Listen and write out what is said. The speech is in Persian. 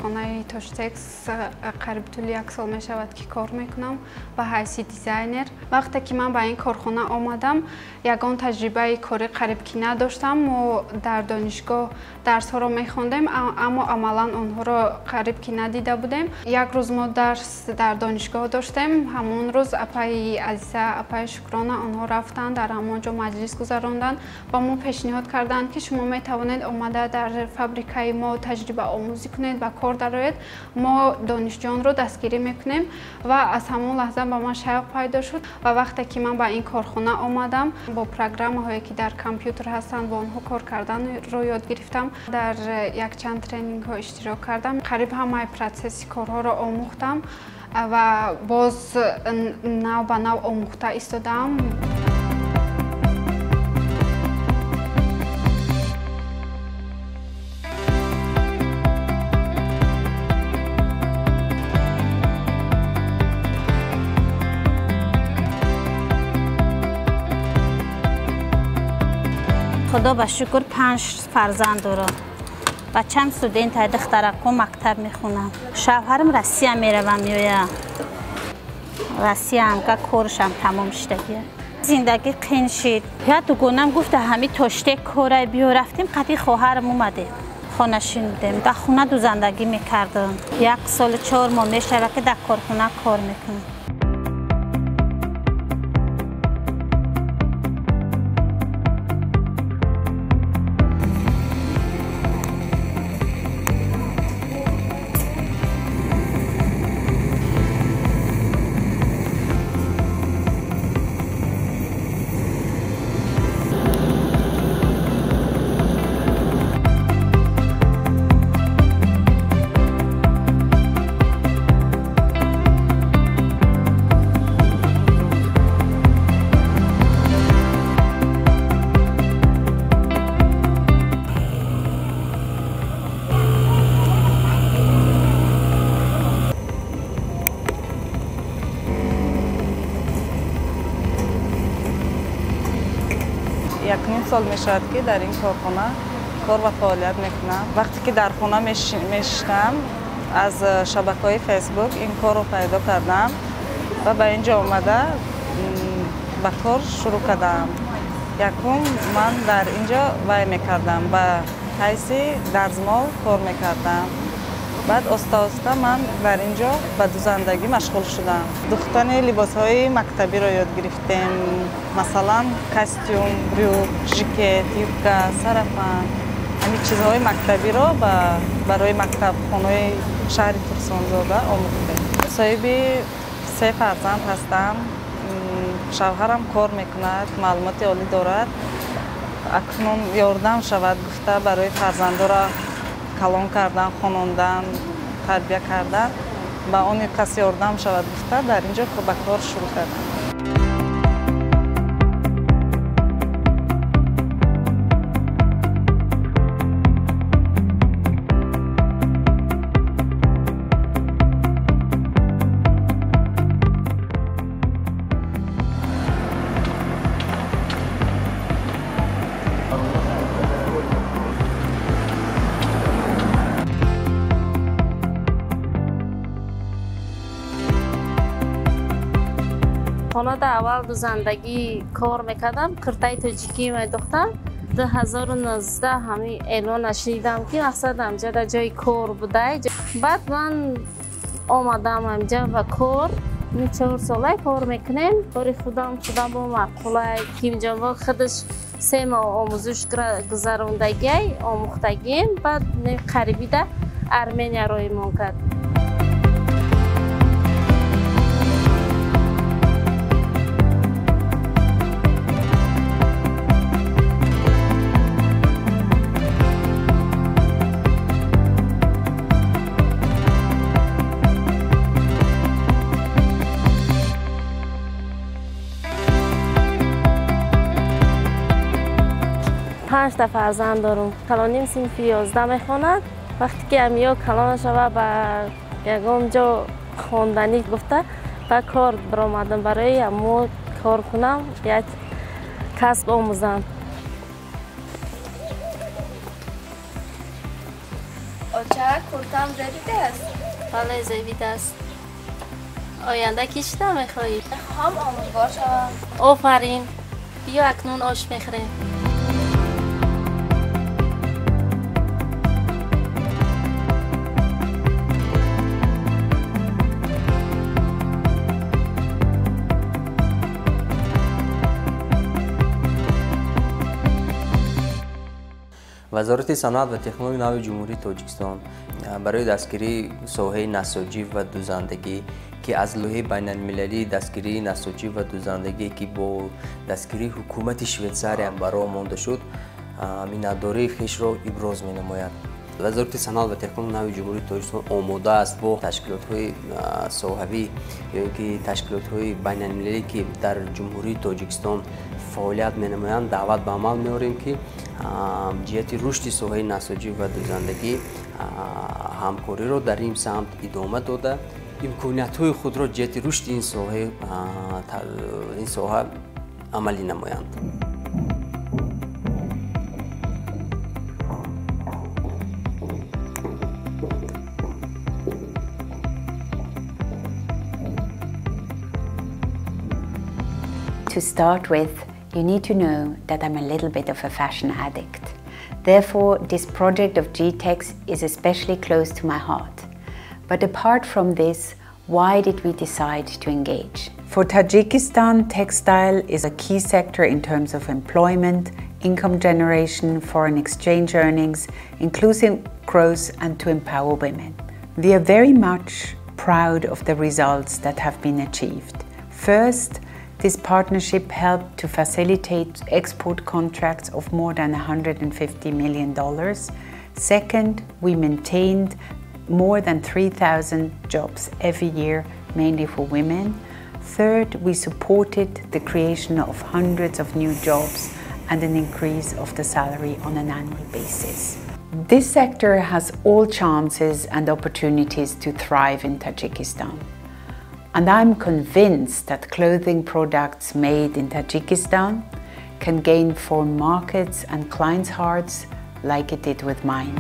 корхонаи Toshitex қариб тӯли 1 сол мешавад ки кор мекунам ба ҳайси дизайнер. Вақте ки ман ба ин корхона омадам, ягон таҷрибаи кори қариб ки надоштам. Мо дар донишгоҳ дарсҳоро мехондем, аммо амалан онҳоро қариб ки надида будем. Як рӯз мо дарс дар донишгоҳ доштем. Ҳамон рӯз апаи Азиза, апаи Шукрона онҳо рафтанд, дар ҳамон ҷо маҷлис гузаронданд. Ба мо пешниҳод карданд ки шумо метавонед омада дар фабрикаи мо таҷриба омӯзӣ кунед, ба кор дароед. Мо донишҷӯёнро дастгирӣ мекунем ва аз ҳамон лаҳза ба ман шавқ пайдо шуд. Ва вақте ки ман ба ин корхона омадам, бо программаҳое ки дар компютер ҳастанд, бо онҳо кор карданро ёд гирифтам. Дар якчанд тренингҳо иштирок кардам. Қариб ҳамаи процесси корҳоро омӯхтам ва боз нав ба нав омӯхта истодам. خدا به شکر 5 فرزند دارم. بچه‌م استودنت های دخترکم مکتب میخونم. شوهرم روسیه میروم میایم. روسیه هم که کارشم تمام شده. زندگی قین شد. یا دوگانم گفته همین تاشته کارای بیا رفتیم قدی خواهرم اومده. خانه‌شون بودیم. در خونه دو زندگی میکردم. 1 سال 4 ماه میشه که در کارخونه کار میکنم. یکمین سال میشد که در این کارخانه کار و فعالیت میکنم. وقتی که در خانه میشتم از شبکه‌های فیسبوک این کار رو پیدا کردم و به اینجا آمده به کار شروع کردم. یکم من در اینجا وای میکردم به حیث درزمال کار میکردم. بعد آسته من در اینجا به دوزندگی مشغول شدم. دوختن لباس‌های مکتبی را یاد گرفتیم. مثلا کاستیوم، بریوک، ژاکت، یوبکا، سرپن. همین چیزهای مکتبی را برای مکتبخانه‌های شهر ترسانزاده آموختیم. صاحب 3 فرزند هستم. شوهرم کار میکند، معلومات عالی دارد. اکنون یاردم شود گفته برای فرزندا را کلان کردن، خواندن، تربیت کردن. با اون کسی یاردم شود گفته در اینجا به کار شروع کردم. خانه در اول دو زندگی کار میکردم. کرتای تاجیکی میدوختم. 2019 همین اعلان نشیدم که مقصدم در جای کار بوده. بعد من آمدم اینجا و کار 4 ساله کار میکنیم. کار خودم با معقوله که اینجا خودش 3 ماه آموزش گذراندگی آموختگیم. بعد قریبی در ارمنیا رویمان کرد. پنج تا فرزند دارم. کلانیم صنف 11 میخواند. وقتی که امیا کلان شوه به یگان جا خواندنی گفته به کار برآمدم برای امو کار کنم، یک کسب آموزم. پارچه کورتم زیبیده است. بله زیبیده است. آینده کی شده میخوایی؟ هم آموزگار شوم. آفرین. بیا اکنون آش میخوریم. وزارت صنعت و تکنولوژی نو جمهوری تاجیکستان برای دستگیری ساحه نساجی و دوزندگی که از لایحه بین المللی دستگیری نساجی و دوزندگی که با دستگیری حکومت شویتزاری هم برآمده شد میانه‌داری خویش را ابراز می‌نماید. وزارت صنعت و تکنولوژی نو جمهوری تاجیکستان آماده است با تشکیلات‌های ساحوی یا اینکه تشکیلات‌های بین المللی که در جمهوری تاجیکستان فعالیت می‌نمایند دعوت به عمل می‌آوریم که جهت رشد ساحه نساجی و دوزندگی همکاری را در این سمت ادامه داده امکانیت‌های خود را جهت رشد این ساحه عملی نمایند. To start with, you need to know that I'm a little bit of a fashion addict. Therefore, this project of GTEx is especially close to my heart. But apart from this, why did we decide to engage? For Tajikistan, textile is a key sector in terms of employment, income generation, foreign exchange earnings, inclusive growth, and to empower women. We are very much proud of the results that have been achieved. First, this partnership helped to facilitate export contracts of more than $150 million. Second, we maintained more than 3,000 jobs every year, mainly for women. Third, we supported the creation of hundreds of new jobs and an increase of the salary on an annual basis. This sector has all chances and opportunities to thrive in Tajikistan. And I'm convinced that clothing products made in Tajikistan can gain foreign markets and clients' hearts like it did with mine.